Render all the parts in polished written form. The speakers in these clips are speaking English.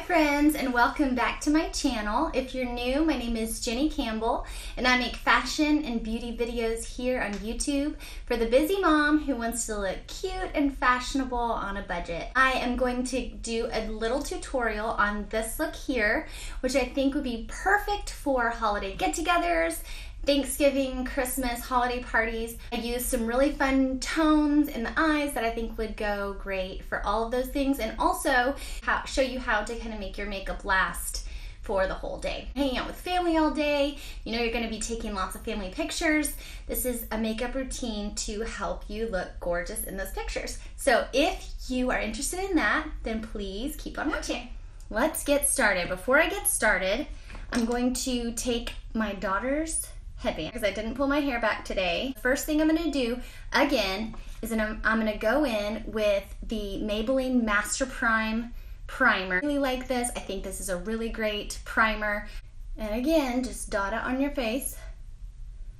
friends, and welcome back to my channel. If you're new, my name is Jenny Campbell and I make fashion and beauty videos here on YouTube for the busy mom who wants to look cute and fashionable on a budget. I am going to do a little tutorial on this look here, which I think would be perfect for holiday get-togethers, Thanksgiving, Christmas, holiday parties. I used some really fun tones in the eyes that I think would go great for all of those things, and also show you how to kind of make your makeup last for the whole day. Hanging out with family all day, you know you're going to be taking lots of family pictures. This is a makeup routine to help you look gorgeous in those pictures. So if you are interested in that, then please keep on watching. Let's get started. Before I get started, I'm going to take my daughter's headband because I didn't pull my hair back today. First thing I'm going to do again is I'm going to go in with the Maybelline Master Prime primer. I really like this. I think this is a really great primer. And again, just dot it on your face.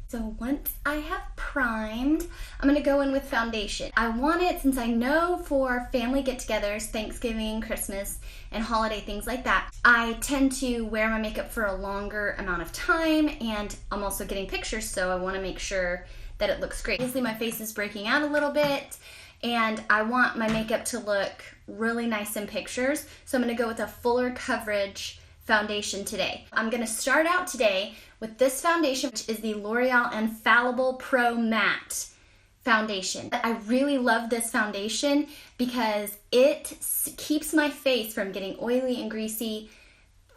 So once I have primed, I'm going to go in with foundation. I want it, since I know for family get-togethers, Thanksgiving, Christmas, and holiday things like that, I tend to wear my makeup for a longer amount of time, and I'm also getting pictures, so I want to make sure that it looks great. Obviously my face is breaking out a little bit, and I want my makeup to look really nice in pictures, so I'm going to go with a fuller coverage foundation today. I'm going to start out today with this foundation, which is the L'Oreal Infallible Pro Matte foundation. I really love this foundation because it keeps my face from getting oily and greasy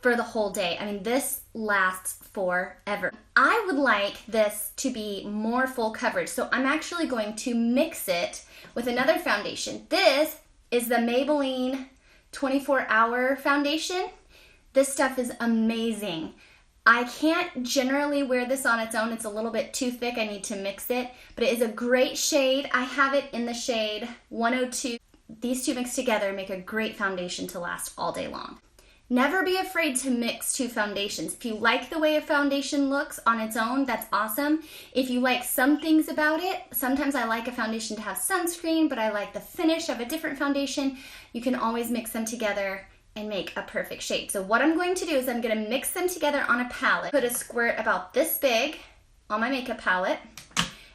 for the whole day. I mean, this lasts forever. I would like this to be more full coverage, so I'm actually going to mix it with another foundation. This is the Maybelline 24-Hour Foundation. This stuff is amazing. I can't generally wear this on its own. It's a little bit too thick. I need to mix it, but it is a great shade. I have it in the shade 102. These two mixed together make a great foundation to last all day long. Never be afraid to mix two foundations. If you like the way a foundation looks on its own, that's awesome. If you like some things about it, sometimes I like a foundation to have sunscreen, but I like the finish of a different foundation. You can always mix them together and make a perfect shade. So what I'm going to do is I'm going to mix them together on a palette. Put a squirt about this big on my makeup palette,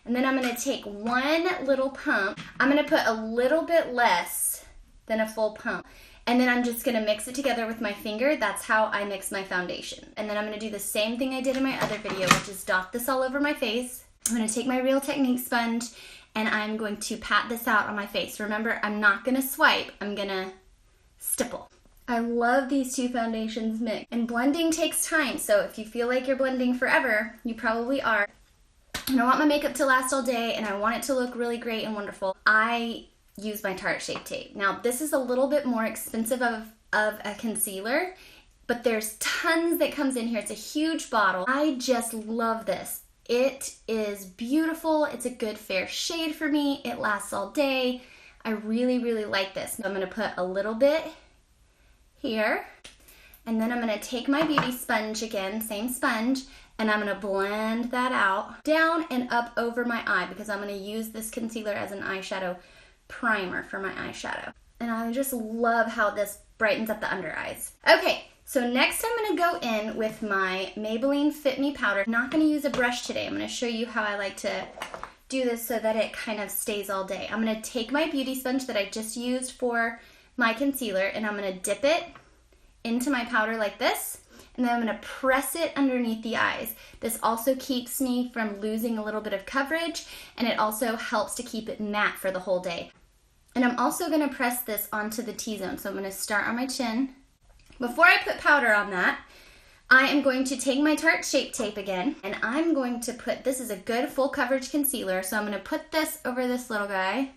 and then I'm going to take one little pump. I'm going to put a little bit less than a full pump, and then I'm just going to mix it together with my finger. That's how I mix my foundation. And then I'm going to do the same thing I did in my other video, which is dot this all over my face. I'm going to take my Real Technique sponge and I'm going to pat this out on my face. Remember, I'm not going to swipe, I'm going to stipple. I love these two foundations mixed, and blending takes time, so if you feel like you're blending forever, you probably are. And I want my makeup to last all day, and I want it to look really great and wonderful. I use my Tarte Shape Tape. Now, this is a little bit more expensive of a concealer, but there's tons that comes in here. It's a huge bottle. I just love this. It is beautiful. It's a good fair shade for me. It lasts all day. I really, really like this. I'm going to put a little bit here, and then I'm going to take my beauty sponge again, same sponge, and I'm going to blend that out down and up over my eye because I'm going to use this concealer as an eyeshadow primer for my eyeshadow. And I just love how this brightens up the under eyes. Okay, so next I'm going to go in with my Maybelline Fit Me powder. I'm not going to use a brush today. I'm going to show you how I like to do this so that it kind of stays all day. I'm going to take my beauty sponge that I just used for my concealer, and I'm going to dip it into my powder like this, and then I'm going to press it underneath the eyes. This also keeps me from losing a little bit of coverage, and it also helps to keep it matte for the whole day. And I'm also going to press this onto the T-zone, so I'm going to start on my chin. Before I put powder on that, I am going to take my Tarte Shape Tape again, and I'm going to put, this is a good full coverage concealer, so I'm going to put this over this little guy.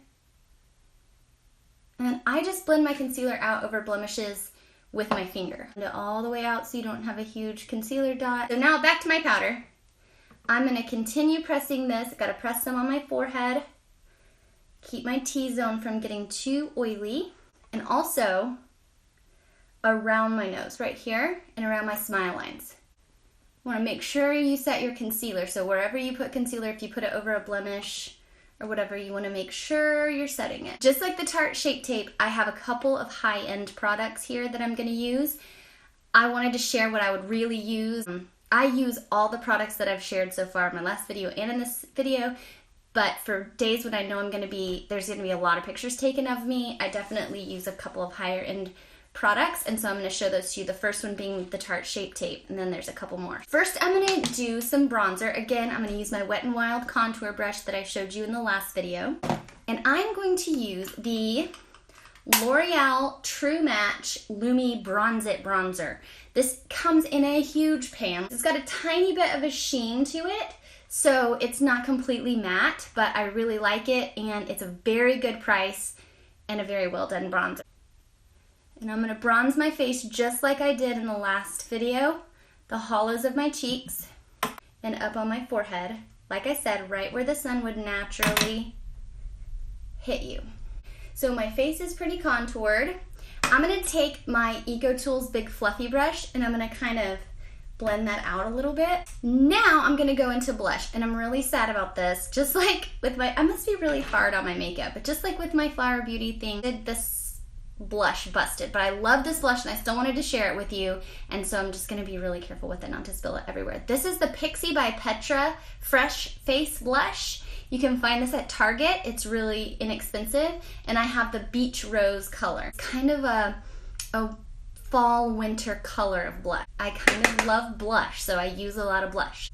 And I just blend my concealer out over blemishes with my finger. Blend it all the way out so you don't have a huge concealer dot. So now back to my powder. I'm going to continue pressing this. I've got to press some on my forehead. Keep my T-zone from getting too oily. And also around my nose, right here, and around my smile lines. You want to make sure you set your concealer. So wherever you put concealer, if you put it over a blemish, or whatever you want to make sure you're setting it. Just like the Tarte Shape Tape, I have a couple of high-end products here that I'm going to use. I wanted to share what I would really use. I use all the products that I've shared so far in my last video and in this video, but for days when I know there's going to be a lot of pictures taken of me, I definitely use a couple of higher-end products, and so I'm going to show those to you. The first one being the Tarte Shape Tape, and then there's a couple more. First, I'm going to do some bronzer. Again, I'm going to use my Wet n Wild contour brush that I showed you in the last video, and I'm going to use the L'Oreal True Match Lumi Bronze It Bronzer. This comes in a huge pan. It's got a tiny bit of a sheen to it, so it's not completely matte, but I really like it, and it's a very good price and a very well done bronzer. And I'm going to bronze my face just like I did in the last video, the hollows of my cheeks and up on my forehead. Like I said, right where the sun would naturally hit you. So my face is pretty contoured. I'm going to take my EcoTools Big Fluffy Brush and I'm going to kind of blend that out a little bit. Now I'm going to go into blush, and I'm really sad about this. Just like with I must be really hard on my makeup, but just like with my Flower Beauty thing, this blush busted. But I love this blush and I still wanted to share it with you, and so I'm just going to be really careful with it not to spill it everywhere. This is the Pixie by Petra Fresh Face Blush. You can find this at Target. It's really inexpensive, and I have the Beach Rose color. It's kind of a fall winter color of blush. I kind of love blush, so I use a lot of blush.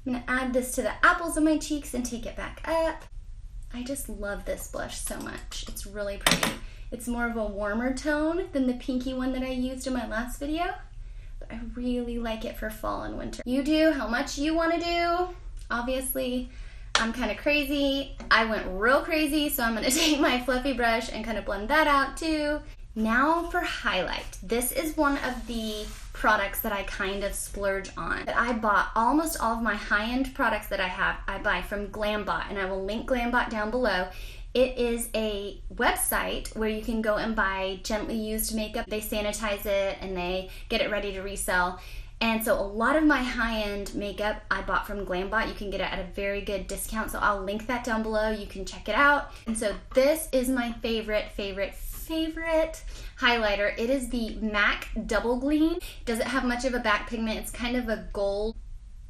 I'm gonna add this to the apples of my cheeks and take it back up. I just love this blush so much. It's really pretty. It's more of a warmer tone than the pinky one that I used in my last video, but I really like it for fall and winter. You do how much you want to do. Obviously, I'm kind of crazy. I went real crazy, so I'm gonna take my fluffy brush and kind of blend that out too. Now for highlight. This is one of the products that I kind of splurge on. I bought almost all of my high-end products that I buy from Glam, and I will link Glam down below. It is a website where you can go and buy gently used makeup. They sanitize it and they get it ready to resell. And so a lot of my high-end makeup I bought from Glam. You can get it at a very good discount, so I'll link that down below. You can check it out. And so this is my favorite highlighter. It is the MAC Double Gleam. It doesn't have much of a back pigment. It's kind of a gold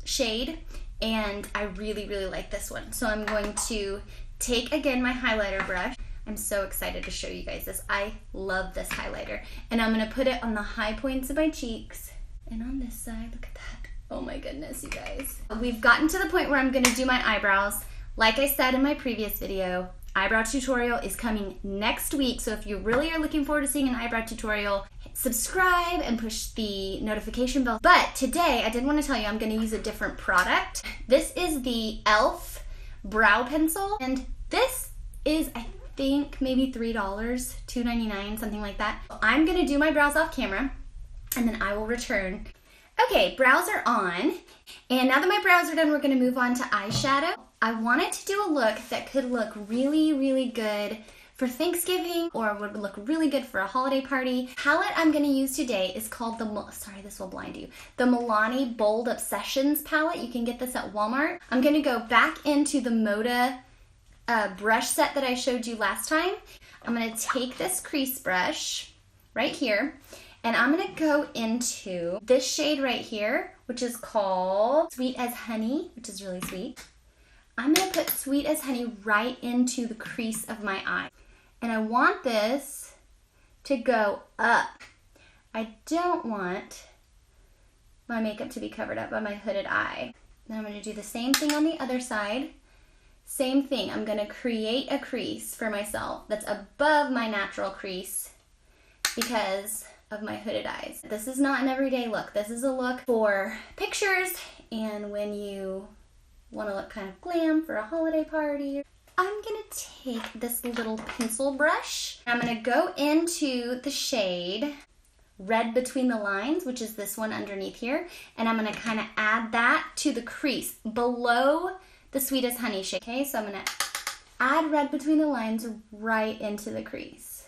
shade, and I really, really like this one. So I'm going to take, again, my highlighter brush. I'm so excited to show you guys this. I love this highlighter. And I'm going to put it on the high points of my cheeks. And on this side, look at that. Oh my goodness, you guys. We've gotten to the point where I'm going to do my eyebrows. Like I said in my previous video, eyebrow tutorial is coming next week, so if you really are looking forward to seeing an eyebrow tutorial, subscribe and push the notification bell. But today, I did want to tell you I'm going to use a different product. This is the e.l.f. brow pencil, and this is, I think, maybe $3, $2.99, something like that. I'm going to do my brows off camera, and then I will return. Okay, brows are on, and now that my brows are done, we're going to move on to eyeshadow. I wanted to do a look that could look really, really good for Thanksgiving, or would look really good for a holiday party. The palette I'm going to use today is called sorry, this will blind you, the Milani Bold Obsessions palette. You can get this at Walmart. I'm going to go back into the Moda brush set that I showed you last time. I'm going to take this crease brush right here, and I'm going to go into this shade right here, which is called Sweet as Honey, which is really sweet. I'm going to put Sweet as Honey right into the crease of my eye. And I want this to go up. I don't want my makeup to be covered up by my hooded eye. Then I'm going to do the same thing on the other side. Same thing. I'm going to create a crease for myself that's above my natural crease because of my hooded eyes. This is not an everyday look. This is a look for pictures and when you want to look kind of glam for a holiday party. I'm going to take this little pencil brush. I'm going to go into the shade Red Between the Lines, which is this one underneath here, and I'm going to kind of add that to the crease below the Sweet as Honey shade. Okay, so I'm going to add Red Between the Lines right into the crease.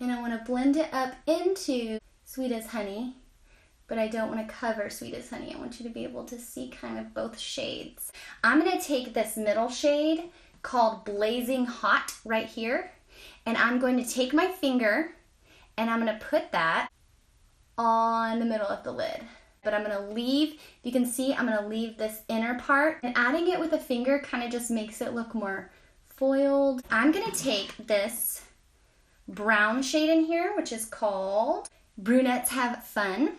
And I want to blend it up into Sweet as Honey, but I don't want to cover Sweet as Honey. I want you to be able to see kind of both shades. I'm going to take this middle shade called Blazing Hot right here. And I'm going to take my finger and I'm going to put that on the middle of the lid. But I'm going to leave, you can see I'm going to leave this inner part. And adding it with a finger kind of just makes it look more foiled. I'm going to take this brown shade in here, which is called Brunettes Have Fun.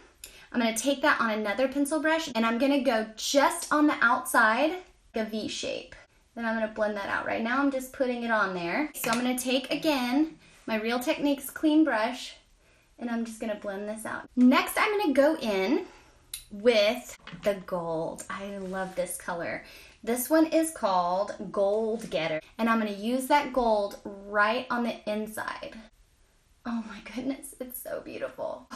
I'm going to take that on another pencil brush and I'm going to go just on the outside, like a V shape. Then I'm going to blend that out. Right now I'm just putting it on there. So I'm going to take, again, my Real Techniques clean brush, and I'm just going to blend this out. Next, I'm going to go in with the gold. I love this color. This one is called Gold Getter, and I'm going to use that gold right on the inside. Oh my goodness, it's so beautiful.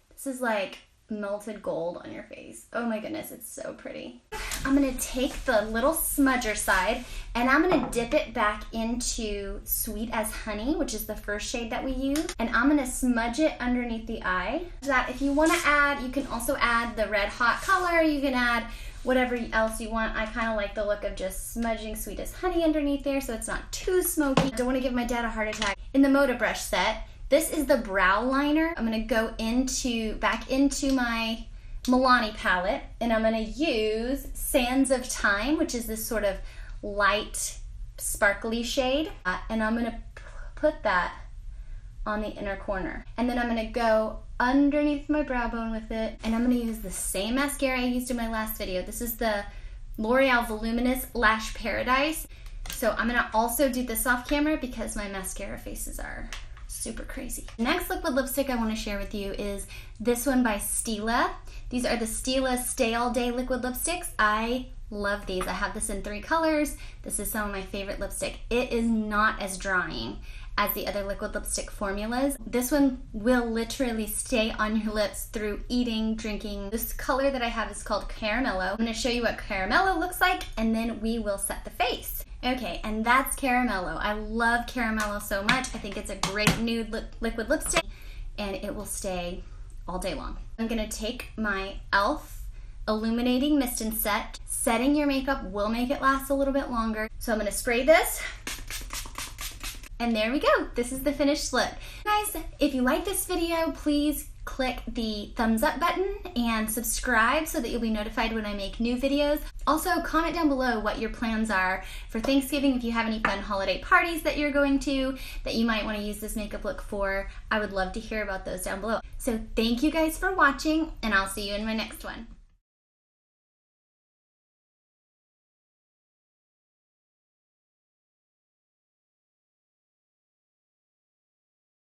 This is like melted gold on your face. Oh my goodness, it's so pretty. I'm going to take the little smudger side and I'm going to dip it back into Sweet as Honey, which is the first shade that we use. And I'm going to smudge it underneath the eye. That if you want to add, you can also add the red hot color. You can add whatever else you want. I kind of like the look of just smudging Sweet as Honey underneath there so it's not too smoky. I don't want to give my dad a heart attack. In the Moda brush set, this is the brow liner. I'm going to go back into my Milani palette, and I'm going to use Sands of Time, which is this sort of light, sparkly shade. And I'm going to put that on the inner corner. And then I'm going to go underneath my brow bone with it, and I'm going to use the same mascara I used in my last video. This is the L'Oreal Voluminous Lash Paradise. So I'm going to also do this off camera because my mascara faces are super crazy. Next liquid lipstick I want to share with you is this one by Stila. These are the Stila Stay All Day liquid lipsticks. I love these. I have this in 3 colors. This is some of my favorite lipstick. It is not as drying as the other liquid lipstick formulas. This one will literally stay on your lips through eating, drinking. This color that I have is called Caramello. I'm going to show you what Caramello looks like, and then we will set the face. Okay, and that's Caramello. I love Caramello so much. I think it's a great nude liquid lipstick, and it will stay all day long. I'm gonna take my e.l.f. Illuminating Mist and Set. Setting your makeup will make it last a little bit longer. So I'm gonna spray this, and there we go. This is the finished look. Guys, if you like this video, please click the thumbs up button and subscribe so that you'll be notified when I make new videos. Also, comment down below what your plans are for Thanksgiving. If you have any fun holiday parties that you're going to that you might want to use this makeup look for, I would love to hear about those down below. So thank you guys for watching, and I'll see you in my next one.